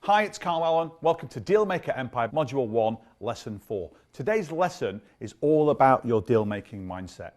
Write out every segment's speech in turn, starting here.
Hi, it's Carl Allen. Welcome to Dealmaker Empire Module 1, Lesson 4. Today's lesson is all about your deal-making mindset.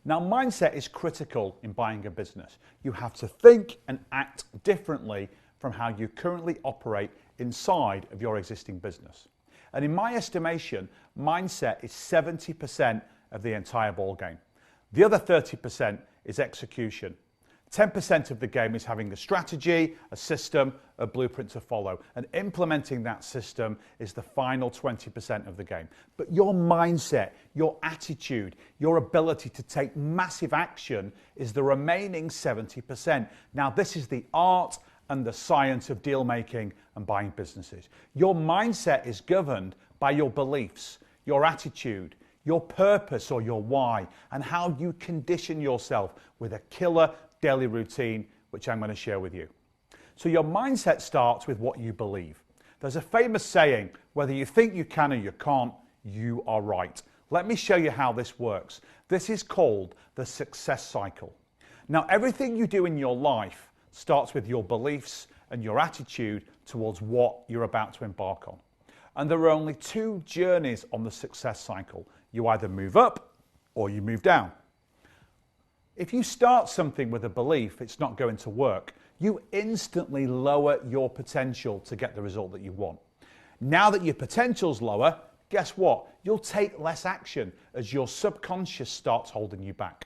Now, mindset is critical in buying a business. You have to think and act differently from how you currently operate inside of your existing business. And in my estimation, mindset is 70% of the entire ballgame. The other 30% is execution. 10% of the game is having a strategy, a system, a blueprint to follow, and implementing that system is the final 20% of the game. But your mindset, your attitude, your ability to take massive action is the remaining 70%. Now, this is the art and the science of deal making and buying businesses. Your mindset is governed by your beliefs, your attitude, your purpose or your why, and how you condition yourself with a killer daily routine, which I'm going to share with you. So your mindset starts with what you believe. There's a famous saying, whether you think you can or you can't, you are right. Let me show you how this works. This is called the success cycle. Now, everything you do in your life starts with your beliefs and your attitude towards what you're about to embark on. And there are only two journeys on the success cycle. You either move up or you move down. If you start something with a belief it's not going to work, you instantly lower your potential to get the result that you want. Now that your potential's lower, guess what? You'll take less action as your subconscious starts holding you back.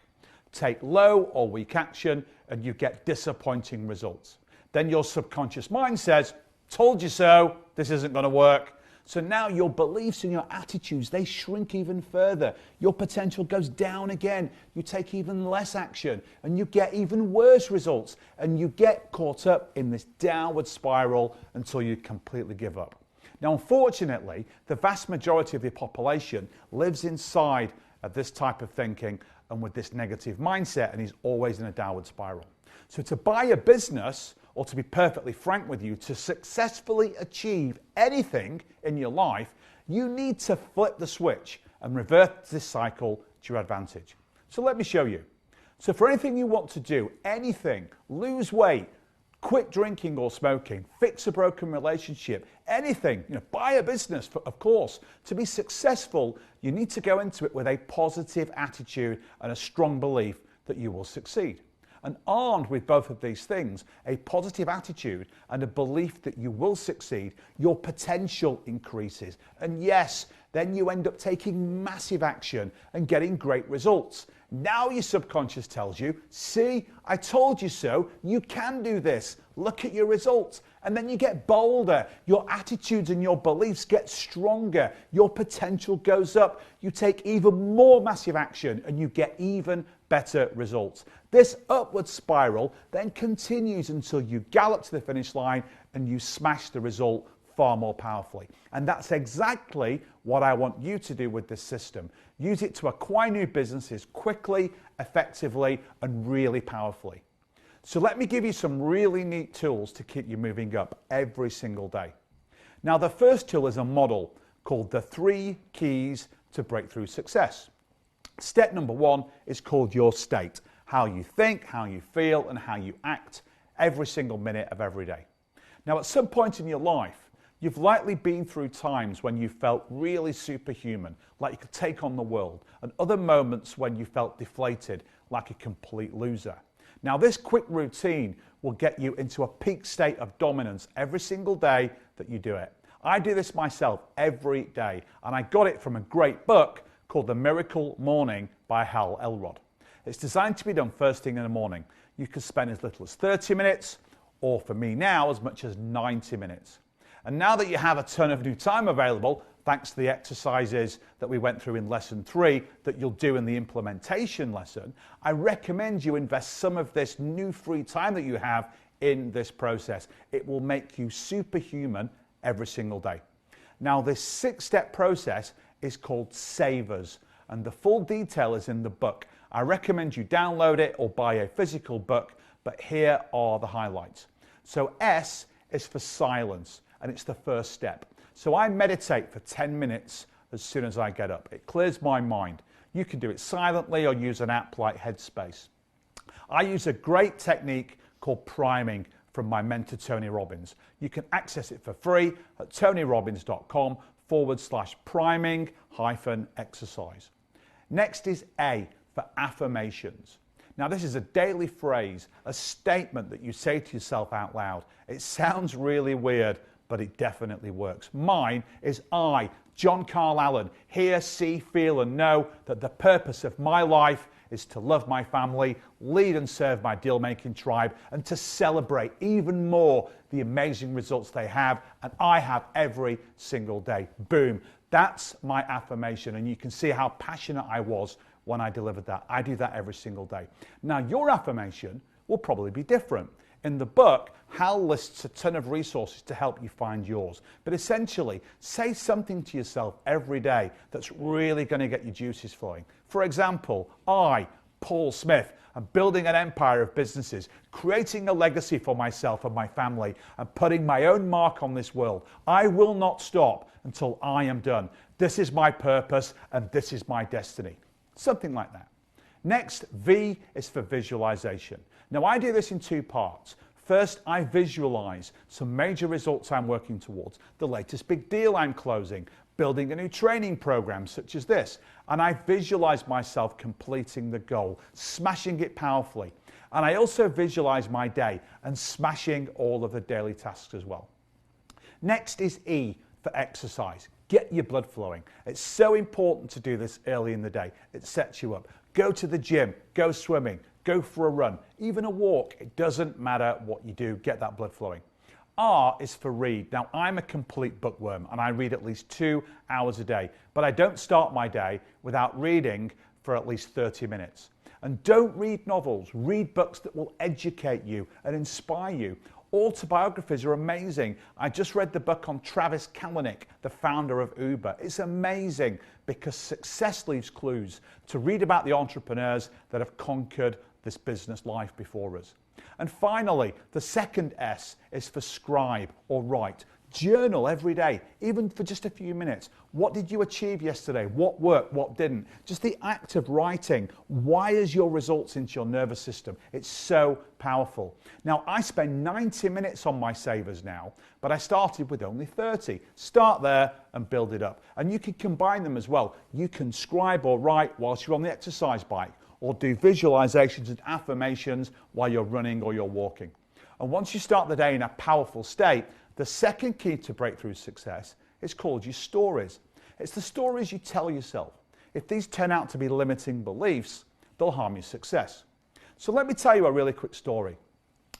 Take low or weak action and you get disappointing results. Then your subconscious mind says, told you so, this isn't going to work. So now your beliefs and your attitudes, they shrink even further. Your potential goes down again. You take even less action and you get even worse results. And you get caught up in this downward spiral until you completely give up. Now, unfortunately, the vast majority of the population lives inside of this type of thinking and with this negative mindset and is always in a downward spiral. So to buy a business, or to be perfectly frank with you, to successfully achieve anything in your life, you need to flip the switch and revert this cycle to your advantage. So let me show you. So for anything you want to do, anything, lose weight, quit drinking or smoking, fix a broken relationship, anything, buy a business, of course. To be successful, you need to go into it with a positive attitude and a strong belief that you will succeed. And armed with both of these things, a positive attitude and a belief that you will succeed, your potential increases. And yes, then you end up taking massive action and getting great results. Now your subconscious tells you, see, I told you so, you can do this. Look at your results. And then you get bolder. Your attitudes and your beliefs get stronger. Your potential goes up. You take even more massive action and you get even better results. This upward spiral then continues until you gallop to the finish line and you smash the result far more powerfully. And that's exactly what I want you to do with this system. Use it to acquire new businesses quickly, effectively, and really powerfully. So let me give you some really neat tools to keep you moving up every single day. Now, the first tool is a model called the 3 Keys to Breakthrough Success. Step number 1 is called your state. How you think, how you feel, and how you act every single minute of every day. Now, at some point in your life, you've likely been through times when you felt really superhuman, like you could take on the world, and other moments when you felt deflated, like a complete loser. Now, this quick routine will get you into a peak state of dominance every single day that you do it. I do this myself every day, and I got it from a great book called The Miracle Morning by Hal Elrod. It's designed to be done first thing in the morning. You can spend as little as 30 minutes, or for me now, as much as 90 minutes. And now that you have a ton of new time available, thanks to the exercises that we went through in lesson 3 that you'll do in the implementation lesson, I recommend you invest some of this new free time that you have in this process. It will make you superhuman every single day. Now, this 6-step process is called Savers, and the full detail is in the book. I recommend you download it or buy a physical book, but here are the highlights. So S is for silence, and it's the first step. So I meditate for 10 minutes as soon as I get up. It clears my mind. You can do it silently or use an app like Headspace. I use a great technique called priming from my mentor, Tony Robbins. You can access it for free at tonyrobbins.com/priming-exercise. Next is A for affirmations. Now, this is a daily phrase, a statement that you say to yourself out loud. It sounds really weird, but it definitely works. Mine is I, John Carl Allen, hear, see, feel, and know that the purpose of my life is to love my family, lead and serve my deal-making tribe, and to celebrate even more the amazing results they have and I have every single day. Boom. That's my affirmation, and you can see how passionate I was when I delivered that. I do that every single day. Now, your affirmation will probably be different. In the book, Hal lists a ton of resources to help you find yours. But essentially, say something to yourself every day that's really going to get your juices flowing. For example, I, Paul Smith, am building an empire of businesses, creating a legacy for myself and my family, and putting my own mark on this world. I will not stop until I am done. This is my purpose and this is my destiny. Something like that. Next, V is for visualization. Now, I do this in two parts. First, I visualize some major results I'm working towards, the latest big deal I'm closing, building a new training program such as this, and I visualize myself completing the goal, smashing it powerfully. And I also visualize my day and smashing all of the daily tasks as well. Next is E for exercise. Get your blood flowing. It's so important to do this early in the day. It sets you up. Go to the gym, go swimming, go for a run, even a walk. It doesn't matter what you do, get that blood flowing. R is for read. Now, I'm a complete bookworm and I read at least 2 hours a day, but I don't start my day without reading for at least 30 minutes. And don't read novels, read books that will educate you and inspire you. Autobiographies are amazing. I just read the book on Travis Kalanick, the founder of Uber. It's amazing because success leaves clues to read about the entrepreneurs that have conquered this business life before us. And finally, the second S is for scribe or write. Journal every day, even for just a few minutes. What did you achieve yesterday? What worked? What didn't? Just the act of writing wires your results into your nervous system. It's so powerful. Now, I spend 90 minutes on my savers now, but I started with only 30. Start there and build it up. And you can combine them as well. You can scribe or write whilst you're on the exercise bike, or do visualizations and affirmations while you're running or you're walking. And once you start the day in a powerful state, the second key to breakthrough success is called your stories. It's the stories you tell yourself. If these turn out to be limiting beliefs, they'll harm your success. So let me tell you a really quick story.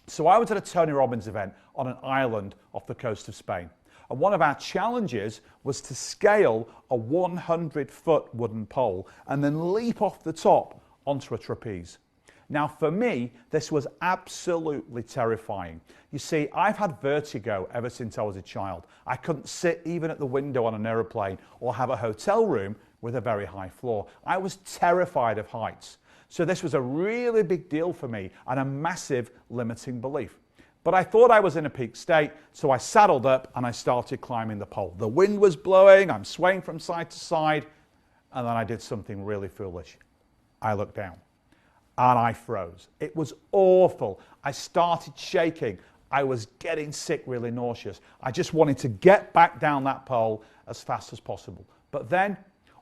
So I was at a Tony Robbins event on an island off the coast of Spain. And one of our challenges was to scale a 100-foot wooden pole and then leap off the top onto a trapeze. Now, for me, this was absolutely terrifying. You see, I've had vertigo ever since I was a child. I couldn't sit even at the window on an aeroplane or have a hotel room with a very high floor. I was terrified of heights. So this was a really big deal for me and a massive limiting belief. But I thought I was in a peak state, so I saddled up and I started climbing the pole. The wind was blowing, I'm swaying from side to side, and then I did something really foolish. I looked down. And I froze. It was awful. I started shaking. I was getting sick, really nauseous. I just wanted to get back down that pole as fast as possible. But then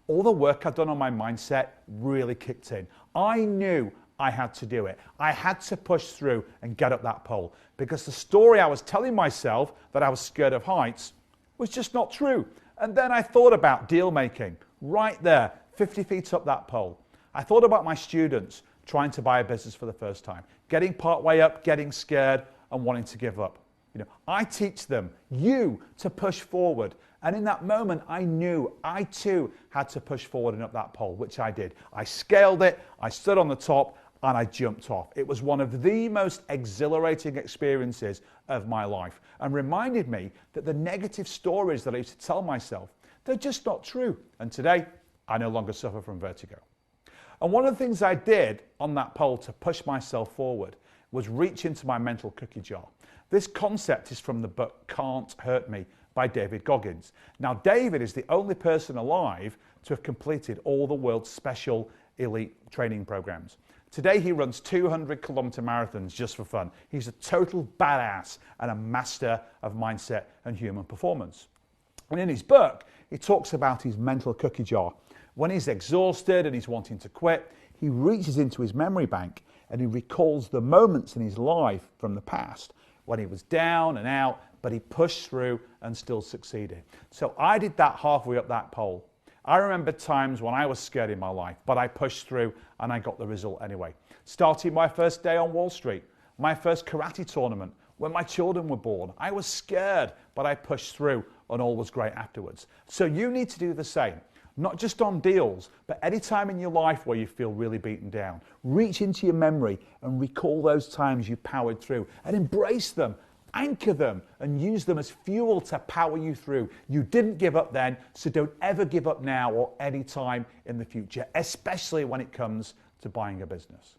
all the work I'd done on my mindset really kicked in. I knew I had to do it. I had to push through and get up that pole because the story I was telling myself that I was scared of heights was just not true. And then I thought about deal making right there, 50 feet up that pole. I thought about my students trying to buy a business for the first time, getting partway up, getting scared and wanting to give up. I teach them, to push forward. And in that moment, I knew I too had to push forward and up that pole, which I did. I scaled it, I stood on the top, and I jumped off. It was one of the most exhilarating experiences of my life and reminded me that the negative stories that I used to tell myself, they're just not true. And today, I no longer suffer from vertigo. And one of the things I did on that pole to push myself forward was reach into my mental cookie jar. This concept is from the book Can't Hurt Me by David Goggins. Now, David is the only person alive to have completed all the world's special elite training programs. Today he runs 200-kilometer marathons just for fun. He's a total badass and a master of mindset and human performance. And in his book, he talks about his mental cookie jar. When he's exhausted and he's wanting to quit, he reaches into his memory bank and he recalls the moments in his life from the past when he was down and out, but he pushed through and still succeeded. So I did that halfway up that pole. I remember times when I was scared in my life, but I pushed through and I got the result anyway. Starting my first day on Wall Street, my first karate tournament, when my children were born. I was scared, but I pushed through and all was great afterwards. So you need to do the same, not just on deals, but any time in your life where you feel really beaten down. Reach into your memory and recall those times you powered through and embrace them. Anchor them and use them as fuel to power you through. You didn't give up then, so don't ever give up now or any time in the future, especially when it comes to buying a business.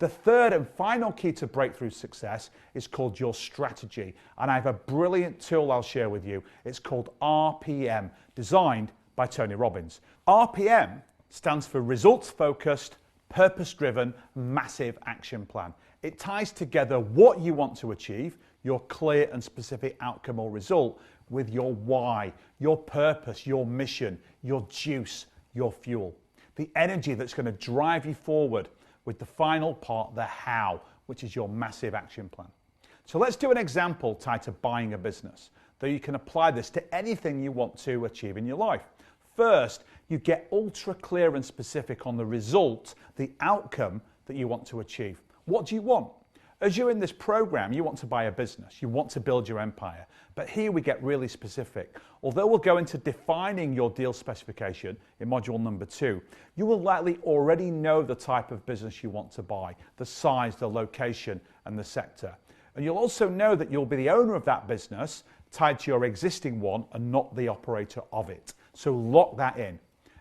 The third and final key to breakthrough success is called your strategy. And I have a brilliant tool I'll share with you. It's called RPM, designed by Tony Robbins. RPM stands for Results Focused, Purpose-Driven, Massive Action Plan. It ties together what you want to achieve, your clear and specific outcome or result, with your why, your purpose, your mission, your juice, your fuel. The energy that's going to drive you forward, with the final part, the how, which is your massive action plan. So let's do an example tied to buying a business, though you can apply this to anything you want to achieve in your life. First, you get ultra clear and specific on the result, the outcome that you want to achieve. What do you want? As you're in this program, you want to buy a business, you want to build your empire. But here we get really specific. Although we'll go into defining your deal specification in module number 2, you will likely already know the type of business you want to buy, the size, the location, and the sector. And you'll also know that you'll be the owner of that business, tied to your existing one and not the operator of it. So lock that in.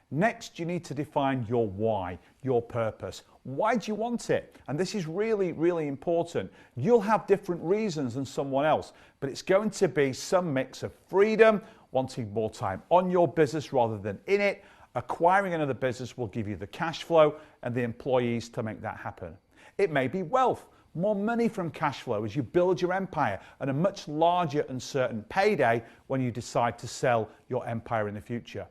Next, you need to define your why, your purpose. Why do you want it? And this is really, really important. You'll have different reasons than someone else, but it's going to be some mix of freedom, wanting more time on your business rather than in it. Acquiring another business will give you the cash flow and the employees to make that happen. It may be wealth, more money from cash flow as you build your empire, and a much larger and certain payday when you decide to sell your empire in the future.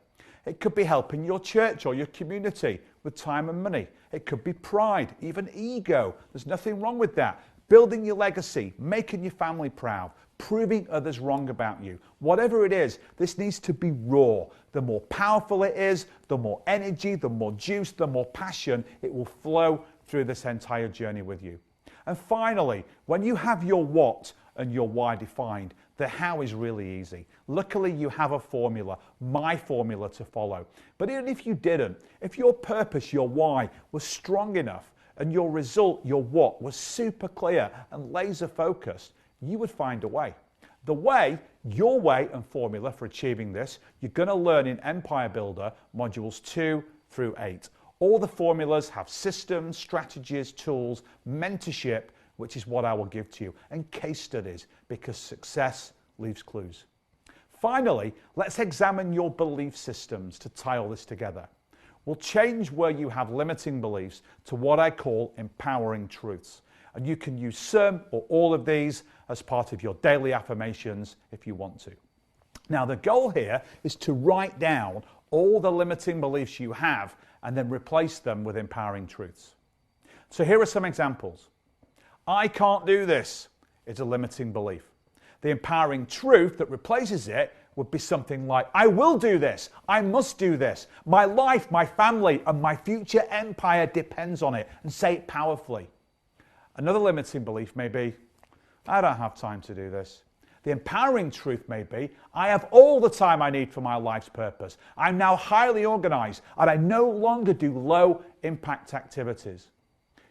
It could be helping your church or your community with time and money. It could be pride, even ego. There's nothing wrong with that. Building your legacy, making your family proud, proving others wrong about you. Whatever it is, this needs to be raw. The more powerful it is, the more energy, the more juice, the more passion, it will flow through this entire journey with you. And finally, when you have your what and your why defined, the how is really easy. Luckily, you have a formula, my formula to follow. But even if you didn't, if your purpose, your why was strong enough and your result, your what, was super clear and laser focused, you would find a way. The way, your way and formula for achieving this, you're going to learn in Empire Builder modules 2 through 8. All the formulas have systems, strategies, tools, mentorship, which is what I will give to you, and case studies, because success leaves clues. Finally, let's examine your belief systems to tie all this together. We'll change where you have limiting beliefs to what I call empowering truths. And you can use some or all of these as part of your daily affirmations if you want to. Now, the goal here is to write down all the limiting beliefs you have and then replace them with empowering truths. So here are some examples. I can't do this is a limiting belief. The empowering truth that replaces it would be something like, I will do this, I must do this, my life, my family, and my future empire depends on it, and say it powerfully. Another limiting belief may be, I don't have time to do this. The empowering truth may be, I have all the time I need for my life's purpose. I'm now highly organized, and I no longer do low impact activities.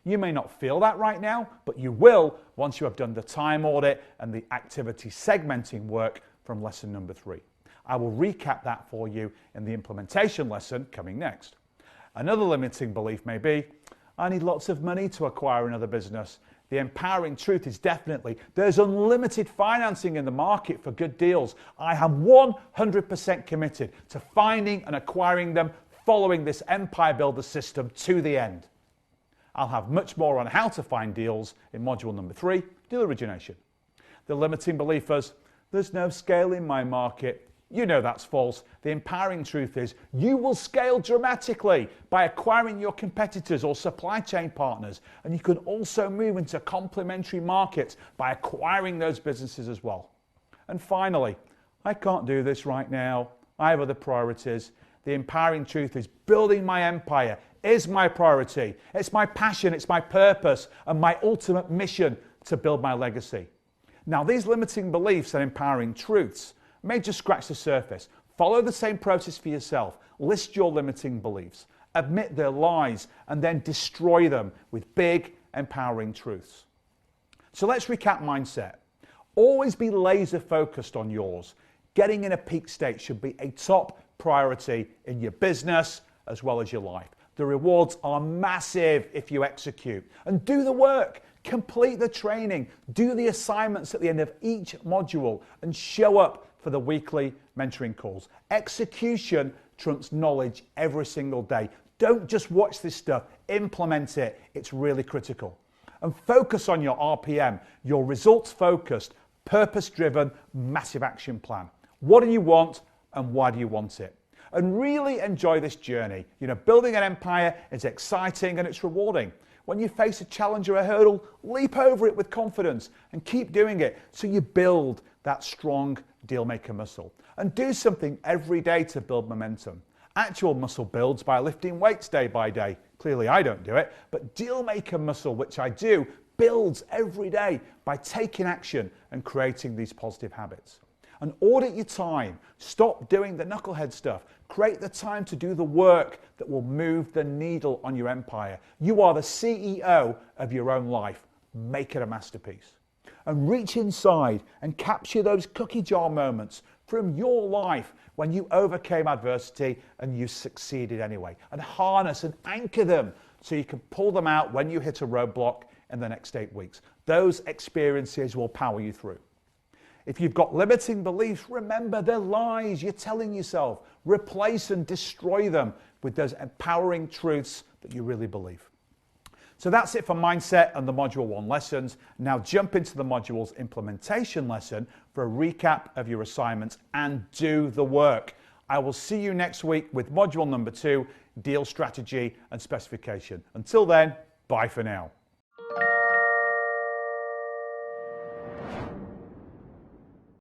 You may not feel that right now, but you will once you have done the time audit and the activity segmenting work from lesson number 3. I will recap that for you in the implementation lesson coming next. Another limiting belief may be, I need lots of money to acquire another business. The empowering truth is definitely, there's unlimited financing in the market for good deals. I am 100% committed to finding and acquiring them, following this Empire Builder system to the end. I'll have much more on how to find deals in module number 3, deal origination. The limiting belief is, there's no scale in my market. You know that's false. The empowering truth is you will scale dramatically by acquiring your competitors or supply chain partners, and you can also move into complementary markets by acquiring those businesses as well. And finally, I can't do this right now. I have other priorities. The empowering truth is building my empire is my priority. It's my passion, it's my purpose, and my ultimate mission to build my legacy. Now, these limiting beliefs and empowering truths may just scratch the surface. Follow the same process for yourself. List your limiting beliefs, admit their lies, and then destroy them with big, empowering truths. So let's recap mindset. Always be laser focused on yours. Getting in a peak state should be a top priority in your business as well as your life. The rewards are massive if you execute. And do the work. Complete the training. Do the assignments at the end of each module and show up for the weekly mentoring calls. Execution trumps knowledge every single day. Don't just watch this stuff. Implement it. It's really critical. And focus on your RPM, your results-focused, purpose-driven, massive action plan. What do you want and why do you want it? And really enjoy this journey. You know, building an empire is exciting and it's rewarding. When you face a challenge or a hurdle, leap over it with confidence and keep doing it so you build that strong dealmaker muscle. And do something every day to build momentum. Actual muscle builds by lifting weights day by day. Clearly I don't do it, but dealmaker muscle, which I do, builds every day by taking action and creating these positive habits. And audit your time. Stop doing the knucklehead stuff. Create the time to do the work that will move the needle on your empire. You are the CEO of your own life. Make it a masterpiece. And reach inside and capture those cookie jar moments from your life when you overcame adversity and you succeeded anyway. And harness and anchor them so you can pull them out when you hit a roadblock in the next 8 weeks. Those experiences will power you through. If you've got limiting beliefs, remember they're lies you're telling yourself. Replace and destroy them with those empowering truths that you really believe. So that's it for mindset and the module 1 lessons. Now jump into the module's implementation lesson for a recap of your assignments and do the work. I will see you next week with module number 2, deal strategy and specification. Until then, bye for now.